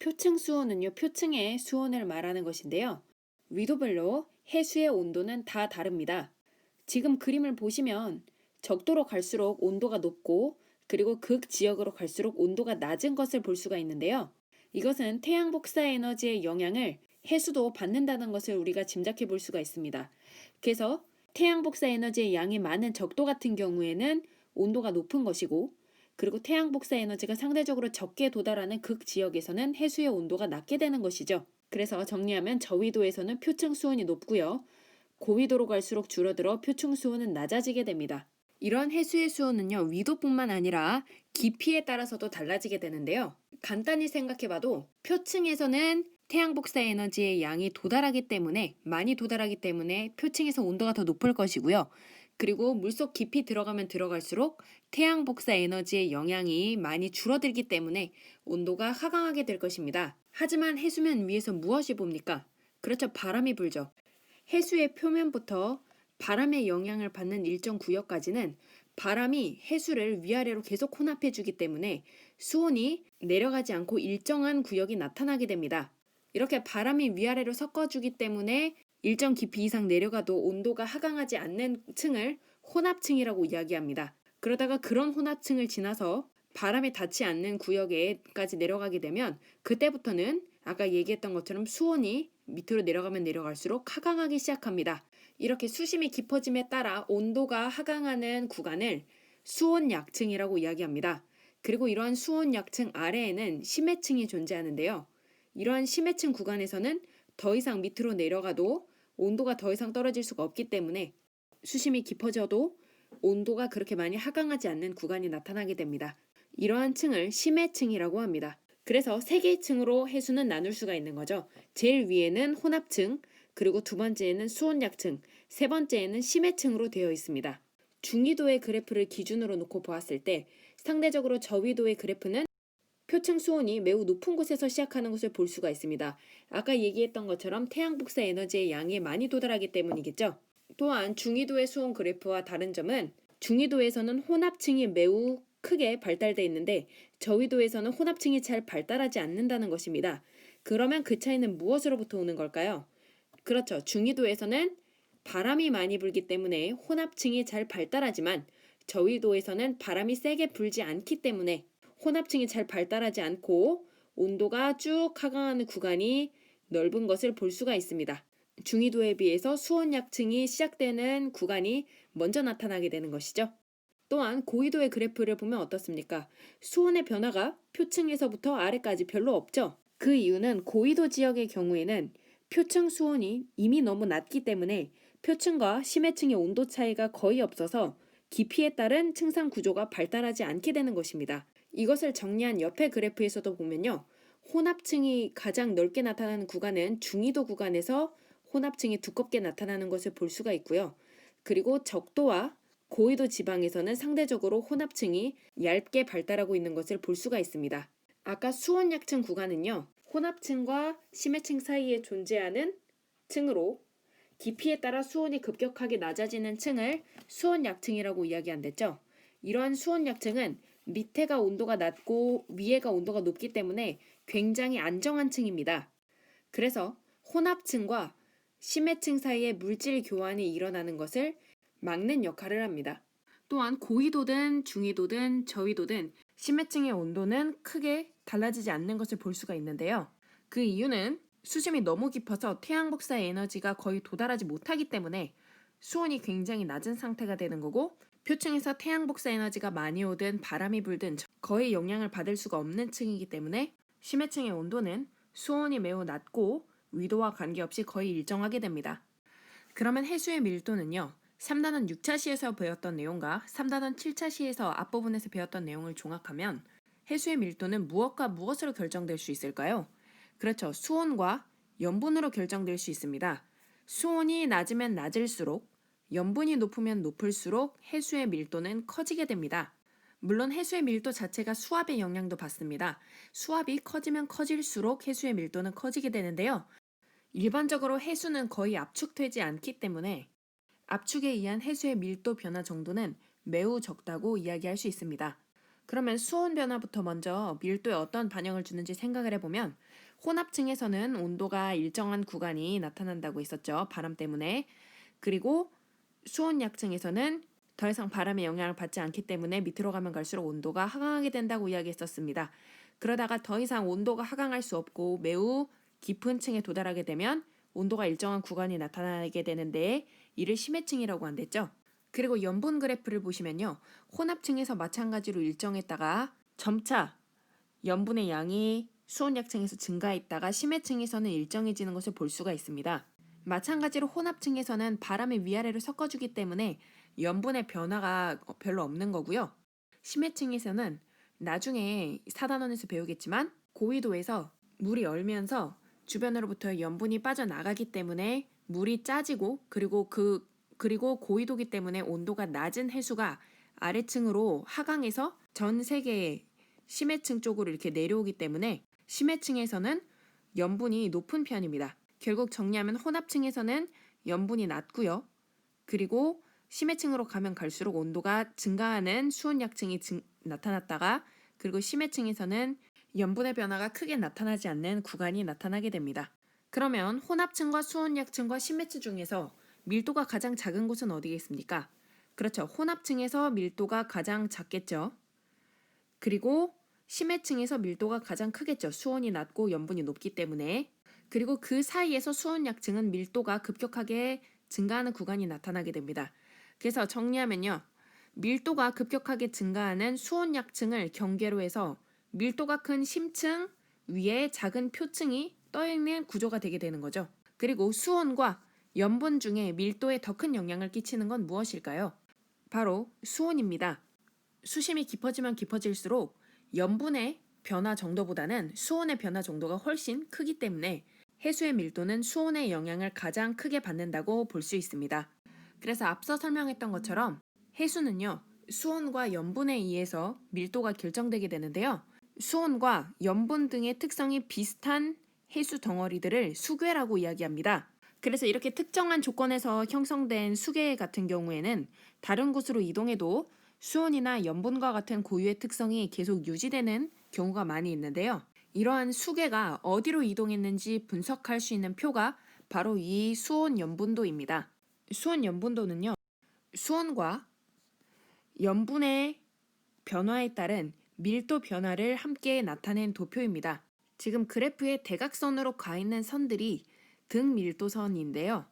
표층 수온은요, 표층의 수온을 말하는 것인데요. 위도별로 해수의 온도는 다 다릅니다. 지금 그림을 보시면 적도로 갈수록 온도가 높고 그리고 극지역으로 갈수록 온도가 낮은 것을 볼 수가 있는데요. 이것은 태양 복사 에너지의 영향을 해수도 받는다는 것을 우리가 짐작해 볼 수가 있습니다. 그래서 태양 복사 에너지의 양이 많은 적도 같은 경우에는 온도가 높은 것이고, 그리고 태양 복사 에너지가 상대적으로 적게 도달하는 극지역에서는 해수의 온도가 낮게 되는 것이죠. 그래서 정리하면 저위도에서는 표층 수온이 높고요. 고위도로 갈수록 줄어들어 표층 수온은 낮아지게 됩니다. 이런 해수의 수온은요, 위도뿐만 아니라 깊이에 따라서도 달라지게 되는데요. 간단히 생각해봐도 표층에서는 태양 복사 에너지의 양이 많이 도달하기 때문에 표층에서 온도가 더 높을 것이고요. 그리고 물속 깊이 들어가면 들어갈수록 태양 복사 에너지의 영향이 많이 줄어들기 때문에 온도가 하강하게 될 것입니다. 하지만 해수면 위에서 무엇이 봅니까? 그렇죠, 바람이 불죠. 해수의 표면부터 바람의 영향을 받는 일정 구역까지는 바람이 해수를 위아래로 계속 혼합해주기 때문에 수온이 내려가지 않고 일정한 구역이 나타나게 됩니다. 이렇게 바람이 위아래로 섞어주기 때문에 일정 깊이 이상 내려가도 온도가 하강하지 않는 층을 혼합층이라고 이야기합니다. 그러다가 그런 혼합층을 지나서 바람에 닿지 않는 구역에까지 내려가게 되면 그때부터는 아까 얘기했던 것처럼 수온이 밑으로 내려가면 내려갈수록 하강하기 시작합니다. 이렇게 수심이 깊어짐에 따라 온도가 하강하는 구간을 수온 약층이라고 이야기합니다. 그리고 이러한 수온 약층 아래에는 심해층이 존재하는데요. 이러한 심해층 구간에서는 더 이상 밑으로 내려가도 온도가 더 이상 떨어질 수가 없기 때문에 수심이 깊어져도 온도가 그렇게 많이 하강하지 않는 구간이 나타나게 됩니다. 이러한 층을 심해층이라고 합니다. 그래서 세 개의 층으로 해수는 나눌 수가 있는 거죠. 제일 위에는 혼합층, 그리고 두 번째에는 수온약층, 세 번째에는 심해층으로 되어 있습니다. 중위도의 그래프를 기준으로 놓고 보았을 때 상대적으로 저위도의 그래프는 표층 수온이 매우 높은 곳에서 시작하는 것을 볼 수가 있습니다. 아까 얘기했던 것처럼 태양 복사 에너지의 양이 많이 도달하기 때문이겠죠. 또한 중위도의 수온 그래프와 다른 점은 중위도에서는 혼합층이 매우 크게 발달되어 있는데 저위도에서는 혼합층이 잘 발달하지 않는다는 것입니다. 그러면 그 차이는 무엇으로부터 오는 걸까요? 그렇죠. 중위도에서는 바람이 많이 불기 때문에 혼합층이 잘 발달하지만 저위도에서는 바람이 세게 불지 않기 때문에 혼합층이 잘 발달하지 않고 온도가 쭉 하강하는 구간이 넓은 것을 볼 수가 있습니다. 중위도에 비해서 수온약층이 시작되는 구간이 먼저 나타나게 되는 것이죠. 또한 고위도의 그래프를 보면 어떻습니까? 수온의 변화가 표층에서부터 아래까지 별로 없죠. 그 이유는 고위도 지역의 경우에는 표층 수온이 이미 너무 낮기 때문에 표층과 심해층의 온도 차이가 거의 없어서 깊이에 따른 층상 구조가 발달하지 않게 되는 것입니다. 이것을 정리한 옆의 그래프에서도 보면요. 혼합층이 가장 넓게 나타나는 구간은 중위도 구간에서 혼합층이 두껍게 나타나는 것을 볼 수가 있고요. 그리고 적도와 고위도 지방에서는 상대적으로 혼합층이 얇게 발달하고 있는 것을 볼 수가 있습니다. 아까 수온약층 구간은요. 혼합층과 심해층 사이에 존재하는 층으로 깊이에 따라 수온이 급격하게 낮아지는 층을 수온약층이라고 이야기한댔죠. 이러한 수온약층은 밑에가 온도가 낮고 위에가 온도가 높기 때문에 굉장히 안정한 층입니다. 그래서 혼합층과 심해층 사이에 물질 교환이 일어나는 것을 막는 역할을 합니다. 또한 고위도든 중위도든 저위도든 심해층의 온도는 크게 달라지지 않는 것을 볼 수가 있는데요. 그 이유는 수심이 너무 깊어서 태양 복사 에너지가 거의 도달하지 못하기 때문에 수온이 굉장히 낮은 상태가 되는 거고, 표층에서 태양 복사 에너지가 많이 오든 바람이 불든 거의 영향을 받을 수가 없는 층이기 때문에 심해층의 온도는 수온이 매우 낮고 위도와 관계없이 거의 일정하게 됩니다. 그러면 해수의 밀도는요. 3단원 6차 시에서 배웠던 내용과 3단원 7차 시에서 앞부분에서 배웠던 내용을 종합하면 해수의 밀도는 무엇과 무엇으로 결정될 수 있을까요? 그렇죠. 수온과 염분으로 결정될 수 있습니다. 수온이 낮으면 낮을수록, 염분이 높으면 높을수록 해수의 밀도는 커지게 됩니다. 물론 해수의 밀도 자체가 수압의 영향도 받습니다. 수압이 커지면 커질수록 해수의 밀도는 커지게 되는데요. 일반적으로 해수는 거의 압축되지 않기 때문에 압축에 의한 해수의 밀도 변화 정도는 매우 적다고 이야기할 수 있습니다. 그러면 수온 변화부터 먼저 밀도에 어떤 반영을 주는지 생각을 해보면 혼합층에서는 온도가 일정한 구간이 나타난다고 했었죠. 바람 때문에. 그리고 수온 약층에서는 더 이상 바람의 영향을 받지 않기 때문에 밑으로 가면 갈수록 온도가 하강하게 된다고 이야기했었습니다. 그러다가 더 이상 온도가 하강할 수 없고 매우 깊은 층에 도달하게 되면 온도가 일정한 구간이 나타나게 되는데 이를 심해층이라고 한댔죠. 그리고 염분 그래프를 보시면요. 혼합층에서 마찬가지로 일정했다가 점차 염분의 양이 수온약층에서 증가했다가 심해층에서는 일정해지는 것을 볼 수가 있습니다. 마찬가지로 혼합층에서는 바람이 위아래로 섞어주기 때문에 염분의 변화가 별로 없는 거고요. 심해층에서는 나중에 4단원에서 배우겠지만 고위도에서 물이 얼면서 주변으로부터 염분이 빠져나가기 때문에 물이 짜지고 그리고 고위도기 때문에 온도가 낮은 해수가 아래층으로 하강해서 전 세계의 심해층 쪽으로 이렇게 내려오기 때문에 심해층에서는 염분이 높은 편입니다. 결국 정리하면 혼합층에서는 염분이 낮고요. 그리고 심해층으로 가면 갈수록 온도가 증가하는 수온약층이 나타났다가 그리고 심해층에서는 염분의 변화가 크게 나타나지 않는 구간이 나타나게 됩니다. 그러면 혼합층과 수온약층과 심해층 중에서 밀도가 가장 작은 곳은 어디겠습니까? 그렇죠. 혼합층에서 밀도가 가장 작겠죠. 그리고 심해층에서 밀도가 가장 크겠죠. 수온이 낮고 염분이 높기 때문에. 그리고 그 사이에서 수온약층은 밀도가 급격하게 증가하는 구간이 나타나게 됩니다. 그래서 정리하면요. 밀도가 급격하게 증가하는 수온약층을 경계로 해서 밀도가 큰 심층 위에 작은 표층이 떠있는 구조가 되게 되는 거죠. 그리고 수온과 염분 중에 밀도에 더 큰 영향을 끼치는 건 무엇일까요? 바로 수온입니다. 수심이 깊어지면 깊어질수록 염분의 변화 정도보다는 수온의 변화 정도가 훨씬 크기 때문에 해수의 밀도는 수온의 영향을 가장 크게 받는다고 볼 수 있습니다. 그래서 앞서 설명했던 것처럼 해수는요, 수온과 염분에 의해서 밀도가 결정되게 되는데요. 수온과 염분 등의 특성이 비슷한 해수 덩어리들을 수괴라고 이야기합니다. 그래서 이렇게 특정한 조건에서 형성된 수계 같은 경우에는 다른 곳으로 이동해도 수온이나 염분과 같은 고유의 특성이 계속 유지되는 경우가 많이 있는데요. 이러한 수계가 어디로 이동했는지 분석할 수 있는 표가 바로 이 수온 염분도입니다. 수온 염분도는요, 수온과 염분의 변화에 따른 밀도 변화를 함께 나타낸 도표입니다. 지금 그래프에 대각선으로 가 있는 선들이 등 밀도선인데요.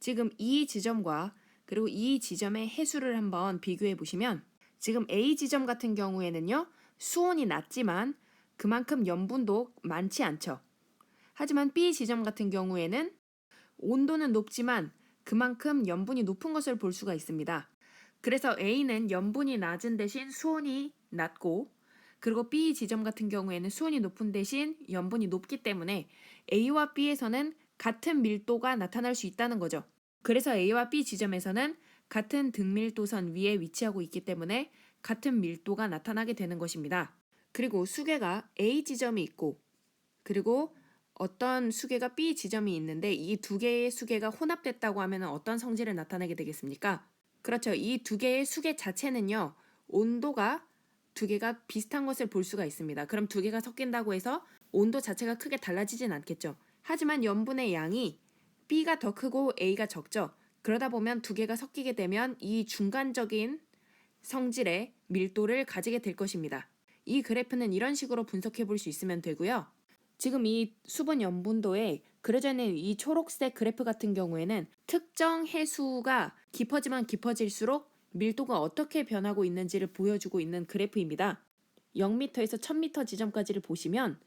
지금 이 지점과 그리고 이 지점의 해수를 한번 비교해 보시면 지금 A 지점 같은 경우에는요. 수온이 낮지만 그만큼 염분도 많지 않죠. 하지만 B 지점 같은 경우에는 온도는 높지만 그만큼 염분이 높은 것을 볼 수가 있습니다. 그래서 A는 염분이 낮은 대신 수온이 낮고 그리고 B 지점 같은 경우에는 수온이 높은 대신 염분이 높기 때문에 A와 B에서는 같은 밀도가 나타날 수 있다는 거죠. 그래서 A와 B 지점에서는 같은 등밀도선 위에 위치하고 있기 때문에 같은 밀도가 나타나게 되는 것입니다. 그리고 수계가 A 지점이 있고 그리고 어떤 수계가 B 지점이 있는데 이 두 개의 수계가 혼합됐다고 하면 어떤 성질을 나타내게 되겠습니까? 그렇죠. 이 두 개의 수계 자체는요. 온도가 두 개가 비슷한 것을 볼 수가 있습니다. 그럼 두 개가 섞인다고 해서 온도 자체가 크게 달라지진 않겠죠. 하지만 염분의 양이 B가 더 크고 A가 적죠. 그러다 보면 두 개가 섞이게 되면 이 중간적인 성질의 밀도를 가지게 될 것입니다. 이 그래프는 이런 식으로 분석해 볼 수 있으면 되고요. 지금 이 수분 염분도에 그려져 있는 이 초록색 그래프 같은 경우에는 특정 해수가 깊어지면 깊어질수록 밀도가 어떻게 변하고 있는지를 보여주고 있는 그래프입니다. 0m에서 1000m 지점까지를 보시면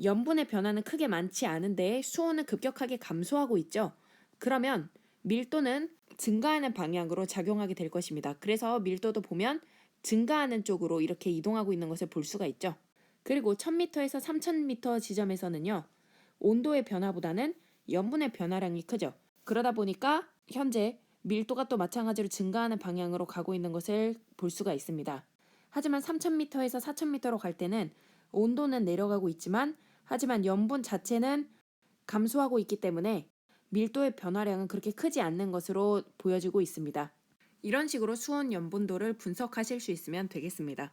염분의 변화는 크게 많지 않은데 수온은 급격하게 감소하고 있죠. 그러면 밀도는 증가하는 방향으로 작용하게 될 것입니다. 그래서 밀도도 보면 증가하는 쪽으로 이렇게 이동하고 있는 것을 볼 수가 있죠. 그리고 1000m에서 3000m 지점에서는요. 온도의 변화보다는 염분의 변화량이 크죠. 그러다 보니까 현재 밀도가 또 마찬가지로 증가하는 방향으로 가고 있는 것을 볼 수가 있습니다. 하지만 3000m에서 4000m로 갈 때는 온도는 내려가고 있지만 하지만 염분 자체는 감소하고 있기 때문에 밀도의 변화량은 그렇게 크지 않는 것으로 보여지고 있습니다. 이런 식으로 수온 염분도를 분석하실 수 있으면 되겠습니다.